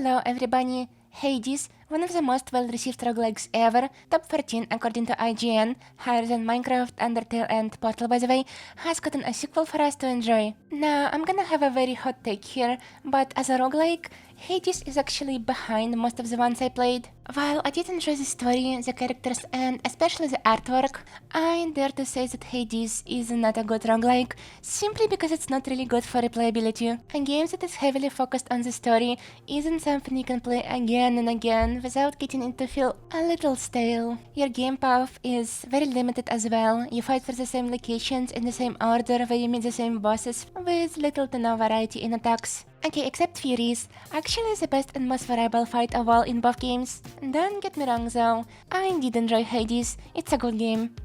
Hello everybody! Hades, one of the most well-received roguelikes ever, top 14 according to IGN, higher than Minecraft, Undertale and Portal by the way, has gotten a sequel for us to enjoy. Now, I'm gonna have a very hot take here, but as a roguelike, Hades is actually behind most of the ones I played. While I did enjoy the story, the characters and especially the artwork, I dare to say that Hades is not a good roguelike, simply because it's not really good for replayability. A game that is heavily focused on the story isn't something you can play again and again without getting it to feel a little stale. Your game path is very limited as well. You fight for the same locations in the same order where you meet the same bosses with little to no variety in attacks. Okay, except Furies, actually the best and most variable fight of all in both games. Don't get me wrong though, I did enjoy Hades, it's a good game.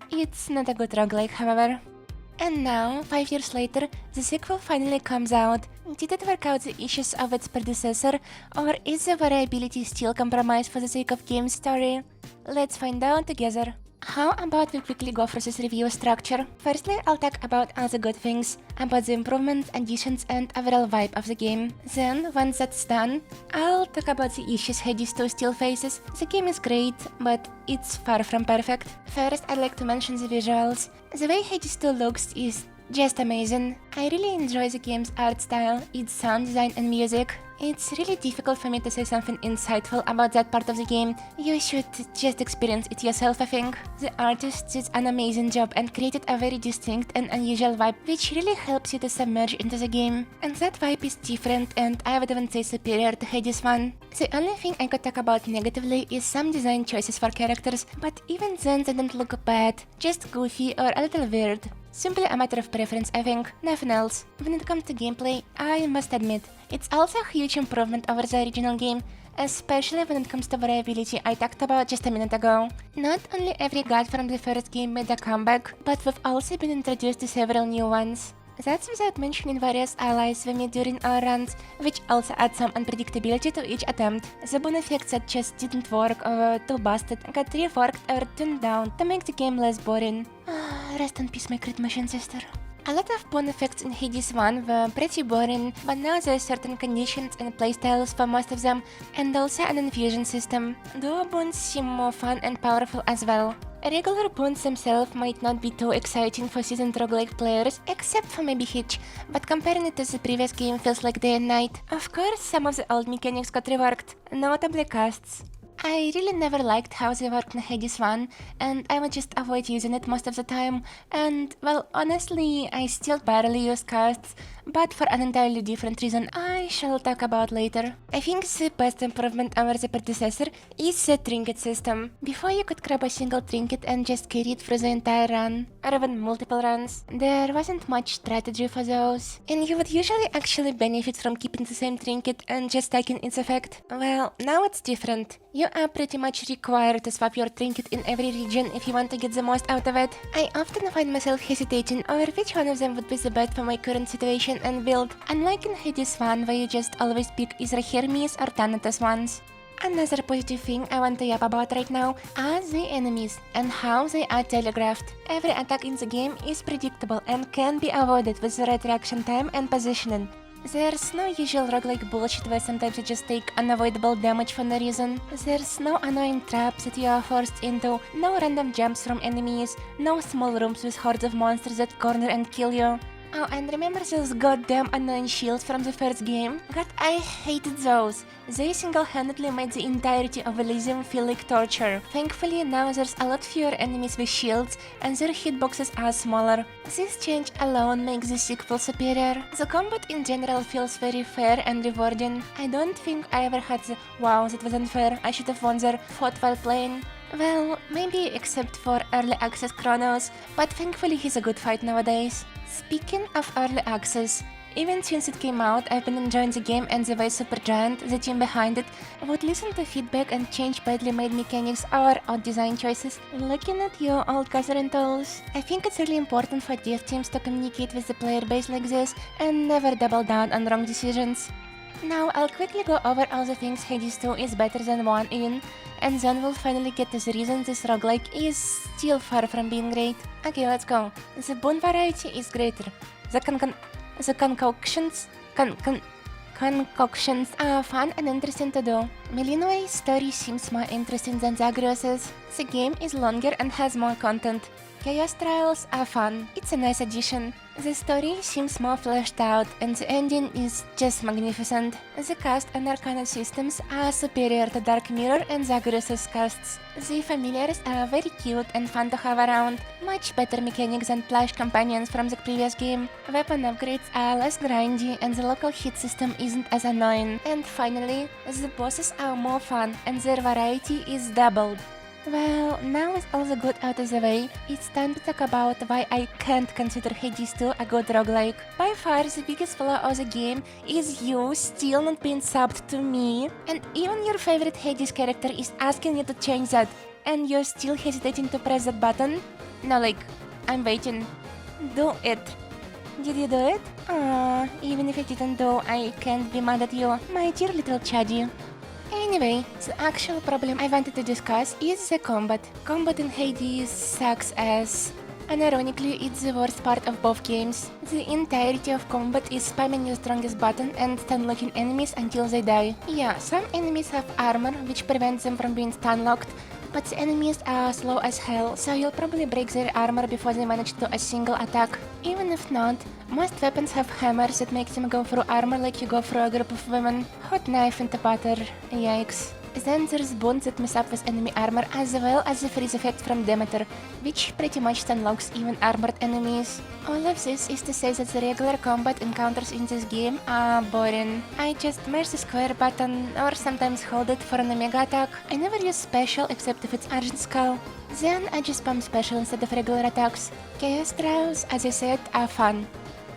It's not a good roguelike, however. And now, 5 years later, the sequel finally comes out. Did it work out the issues of its predecessor, or is the variability still compromised for the sake of game story? Let's find out together. How about we quickly go through this review structure? Firstly, I'll talk about all the good things, about the improvements, additions, and overall vibe of the game. Then, once that's done, I'll talk about the issues Hades 2 still faces. The game is great, but it's far from perfect. First, I'd like to mention the visuals. The way Hades 2 looks is just amazing. I really enjoy the game's art style, its sound design and music. It's really difficult for me to say something insightful about that part of the game. You should just experience it yourself, I think. The artist did an amazing job and created a very distinct and unusual vibe, which really helps you to submerge into the game. And that vibe is different and I would even say superior to Hades 1. The only thing I could talk about negatively is some design choices for characters, but even then they don't look bad, just goofy or a little weird. Simply a matter of preference, I think, nothing else. When it comes to gameplay, I must admit, it's also a huge improvement over the original game, especially when it comes to variability I talked about just a minute ago. Not only every god from the first game made a comeback, but we've also been introduced to several new ones. That's without mentioning various allies we meet during our runs, which also add some unpredictability to each attempt. The bonus effects that just didn't work or too busted got reworked or tuned down to make the game less boring. Rest in peace, my crit machine sister. A lot of bonus effects in Hades 1 were pretty boring, but now there are certain conditions and playstyles for most of them, and also an infusion system. Duo boons seem more fun and powerful as well. Regular boons themselves might not be too exciting for seasoned roguelike players, except for maybe Hitch, but comparing it to the previous game feels like day and night. Of course, some of the old mechanics got reworked, notably casts. I really never liked how they worked in Hades 1, and I would just avoid using it most of the time, and, well, honestly, I still barely use casts, but for an entirely different reason I shall talk about later. I think the best improvement over the predecessor is the trinket system. Before you could grab a single trinket and just carry it through the entire run, or even multiple runs. There wasn't much strategy for those, and you would usually actually benefit from keeping the same trinket and just taking its effect. Well, now it's different. You are pretty much required to swap your trinket in every region if you want to get the most out of it. I often find myself hesitating over which one of them would be the best for my current situation and build, unlike in Hades 1 where you just always pick either Hermes or Thanatos ones. Another positive thing I want to yap about right now are the enemies and how they are telegraphed. Every attack in the game is predictable and can be avoided with the right reaction time and positioning. There's no usual roguelike bullshit where sometimes you just take unavoidable damage for no reason. There's no annoying traps that you are forced into, no random jumps from enemies, no small rooms with hordes of monsters that corner and kill you. Oh, and remember those goddamn annoying shields from the first game? God, I hated those. They single-handedly made the entirety of Elysium feel like torture. Thankfully, now there's a lot fewer enemies with shields, and their hitboxes are smaller. This change alone makes the sequel superior. The combat in general feels very fair and rewarding. I don't think I ever had the "wow, that was unfair, I should have won there" thought while playing. Well, maybe except for early access Chronos, but thankfully he's a good fight nowadays. Speaking of early access, even since it came out, I've been enjoying the game and the way Supergiant, the team behind it, would listen to feedback and change badly made mechanics or odd design choices. Looking at you, old Catherine tools, I think it's really important for dev teams to communicate with the player base like this and never double down on wrong decisions. Now I'll quickly go over all the things Hades 2 is better than 1 in, and then we'll finally get to the reason this roguelike is still far from being great. Okay, let's go. The boon variety is greater. The concoctions concoctions are fun and interesting to do. Malinois's story seems more interesting than Zagreus's. The game is longer and has more content. Chaos Trials are fun. It's a nice addition. The story seems more fleshed out, and the ending is just magnificent. The cast and arcana systems are superior to Dark Mirror and Zagreus's casts. The familiars are very cute and fun to have around. Much better mechanics than plush companions from the previous game. Weapon upgrades are less grindy, and the local hit system isn't as annoying. And finally, the bosses are more fun, and their variety is doubled. Well, now with all the good out of the way, it's time to talk about why I can't consider Hades 2 a good roguelike. By far, the biggest flaw of the game is you still not being subbed to me, and even your favorite Hades character is asking you to change that, and you're still hesitating to press that button? No, like, I'm waiting. Do it. Did you do it? Aww, even if I didn't do, I can't be mad at you, my dear little chaddy. Anyway, the actual problem I wanted to discuss is the combat. Combat in Hades sucks ass. And ironically, it's the worst part of both games. The entirety of combat is spamming your strongest button and stun-locking enemies until they die. Yeah, some enemies have armor, which prevents them from being stun-locked, but the enemies are slow as hell, so you'll probably break their armor before they manage to do a single attack. Even if not, most weapons have hammers that make them go through armor like you go through a group of women. Hot knife into butter. Yikes. Then there's boons that mess up with enemy armor as well as the freeze effect from Demeter, which pretty much unlocks even armored enemies. All of this is to say that the regular combat encounters in this game are boring. I just mash the square button or sometimes hold it for an omega attack. I never use special except if it's Argent Skull. Then I just spam special instead of regular attacks. Chaos Trials, as I said, are fun,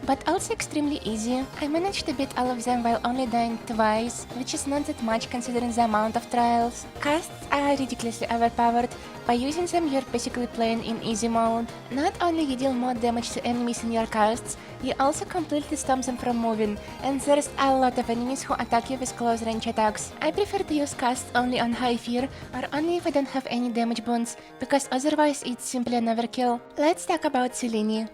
but also extremely easy. I managed to beat all of them while only dying twice, which is not that much considering the amount of trials. Casts are ridiculously overpowered. By using them, you're basically playing in easy mode. Not only you deal more damage to enemies in your casts, you also completely stop them from moving, and there's a lot of enemies who attack you with close range attacks. I prefer to use casts only on high fear, or only if I don't have any damage boons, because otherwise it's simply an overkill. Let's talk about Selene.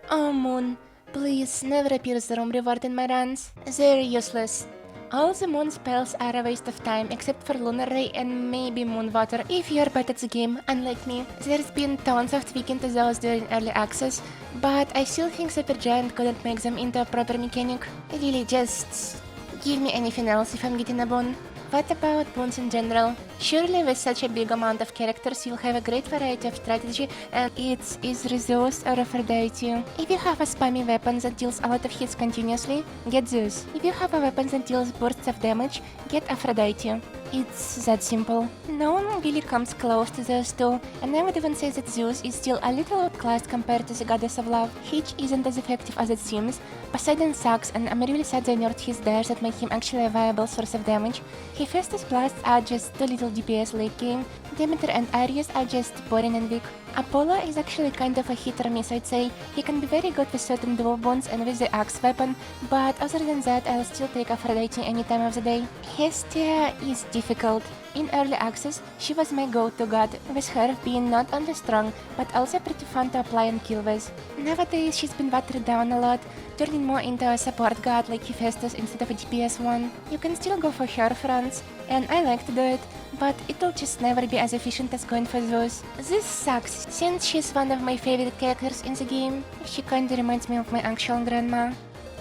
Oh Moon. Please, never appear as the room reward in my runs. They're useless. All the moon spells are a waste of time except for Lunar Ray and maybe Moon Water if you're bad at the game, unlike me. There's been tons of tweaking to those during early access, but I still think Supergiant couldn't make them into a proper mechanic. Really, just give me anything else if I'm getting a boon. What about boons in general? Surely with such a big amount of characters you'll have a great variety of strategy, and it's either Zeus or Aphrodite. If you have a spammy weapon that deals a lot of hits continuously, get Zeus. If you have a weapon that deals bursts of damage, get Aphrodite. It's that simple. No one really comes close to those two, and I would even say that Zeus is still a little outclassed compared to the goddess of love. Hitch isn't as effective as it seems, Poseidon sucks, and I'm really sad they nerfed his dares that make him actually a viable source of damage. Hephaestus blasts are just too little DPS late game. Demeter and Ares are just boring and weak. Apollo is actually kind of a hit or miss, I'd say. He can be very good with certain dual boons and with the axe weapon, but other than that, I'll still take Aphrodite any time of the day. Hestia is difficult. In early access, she was my go-to god, with her being not only strong, but also pretty fun to apply and kill with. Nowadays, she's been watered down a lot, turning more into a support god like Hephaestus instead of a DPS one. You can still go for her fronts, and I like to do it, but it'll just never be as efficient as going for Zeus. This sucks, since she's one of my favorite characters in the game. She kinda reminds me of my actual grandma.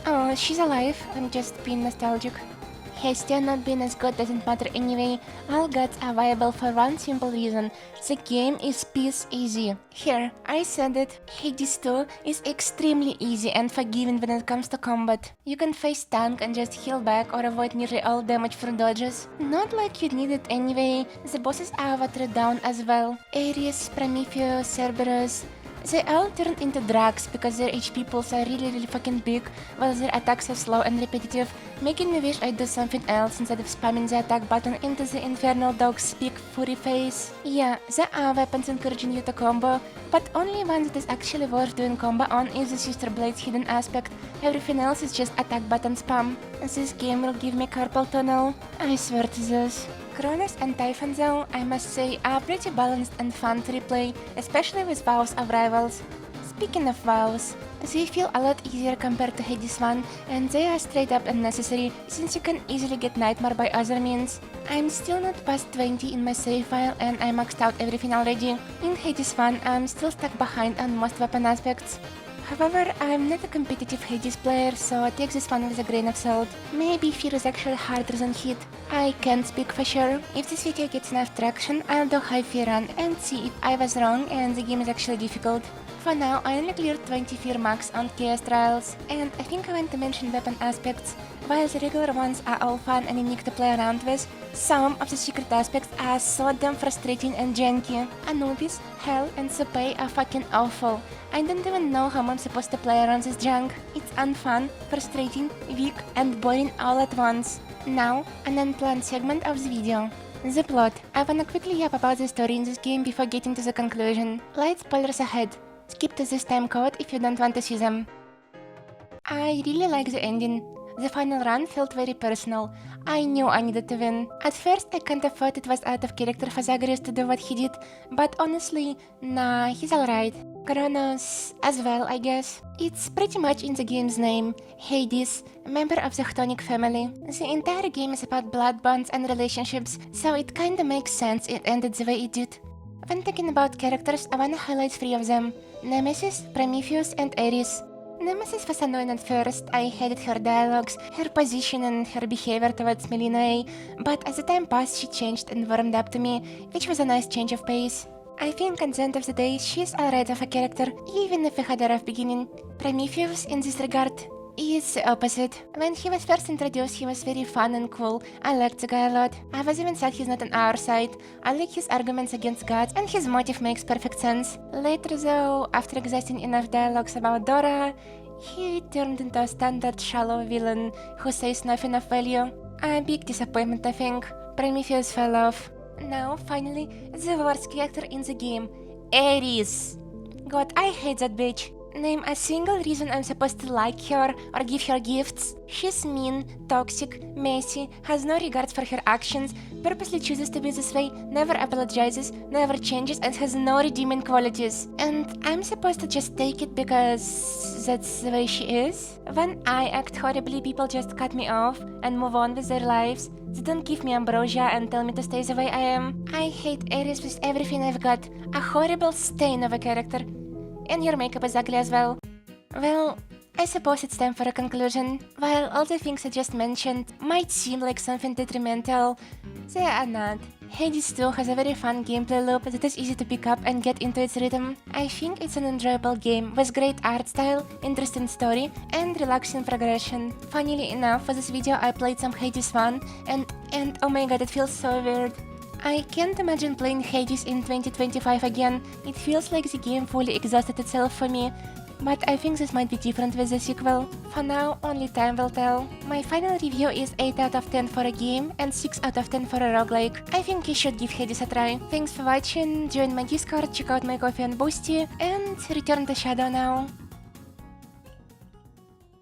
Oh, she's alive, I'm just being nostalgic. Hestia not being as good doesn't matter anyway. All gods are viable for one simple reason. The game is piss easy. Here, I said it. Hades 2 is extremely easy and forgiving when it comes to combat. You can face tank and just heal back or avoid nearly all damage from dodges. Not like you need it anyway. The bosses are watered down as well. Ares, Prometheus, Cerberus. They all turned into drags because their HP pools are really fucking big, while their attacks are slow and repetitive, making me wish I'd do something else instead of spamming the attack button into the infernal dog's big furry face. Yeah, there are weapons encouraging you to combo, but only one that is actually worth doing combo on is the Sister Blade's hidden aspect. Everything else is just attack button spam. This game will give me carpal tunnel. I swear to this. Cronus and Typhon though, I must say, are pretty balanced and fun to replay, especially with Vows of Rivals. Speaking of vows, they feel a lot easier compared to Hades 1, and they are straight up unnecessary since you can easily get Nightmare by other means. I'm still not past 20 in my save file and I maxed out everything already. In Hades 1, I'm still stuck behind on most weapon aspects. However, I'm not a competitive Hades player, so take this one with a grain of salt. Maybe fear is actually harder than hit. I can't speak for sure. If this video gets enough traction, I'll do high fear run and see if I was wrong and the game is actually difficult. For now, I only cleared 20 fear max on chaos trials, and I think I want to mention weapon aspects. While the regular ones are all fun and unique to play around with, some of the secret aspects are so damn frustrating and janky. Anubis, Hell, and Supay are fucking awful. I don't even know how I'm supposed to play around this junk. It's unfun, frustrating, weak, and boring all at once. Now, an unplanned segment of the video. The plot. I wanna quickly yap about the story in this game before getting to the conclusion. Light spoilers ahead. Skip to this time code if you don't want to see them. I really like the ending. The final run felt very personal. I knew I needed to win. At first I kinda thought it was out of character for Zagreus to do what he did, but honestly, nah, he's alright. Kronos as well, I guess. It's pretty much in the game's name, Hades, member of the Chthonic family. The entire game is about blood bonds and relationships, so it kinda makes sense it ended the way it did. When talking about characters, I wanna highlight 3 of them: Nemesis, Prometheus, and Ares. Nemesis was annoying at first. I hated her dialogues, her position, and her behavior towards Melinoe, but as the time passed she changed and warmed up to me, which was a nice change of pace. I think at the end of the day, she's alright of a character, even if we had a rough beginning. Prometheus, in this regard, is the opposite. When he was first introduced, he was very fun and cool. I liked the guy a lot. I was even sad he's not on our side. I like his arguments against gods, and his motive makes perfect sense. Later though, after exhausting enough dialogues about Dora, he turned into a standard shallow villain who says nothing of value. A big disappointment, I think. Prometheus fell off. Now, finally, the worst character in the game, Ares. God, I hate that bitch. Name a single reason I'm supposed to like her or give her gifts. She's mean, toxic, messy, has no regard for her actions, purposely chooses to be this way, never apologizes, never changes, and has no redeeming qualities. And I'm supposed to just take it because that's the way she is? When I act horribly, people just cut me off and move on with their lives. They don't give me ambrosia and tell me to stay the way I am. I hate Ares with everything I've got. A horrible stain of a character. And your makeup is ugly as well. Well, I suppose it's time for a conclusion. While all the things I just mentioned might seem like something detrimental, they are not. Hades 2 has a very fun gameplay loop that is easy to pick up and get into its rhythm. I think it's an enjoyable game with great art style, interesting story, and relaxing progression. Funnily enough, for this video I played some Hades 1 and oh my god, it feels so weird. I can't imagine playing Hades in 2025 again. It feels like the game fully exhausted itself for me, but I think this might be different with the sequel. For now, only time will tell. My final review is 8 out of 10 for a game and 6 out of 10 for a roguelike. I think you should give Hades a try. Thanks for watching, join my Discord, check out my Coffee and Boosty, and return to Shadow now.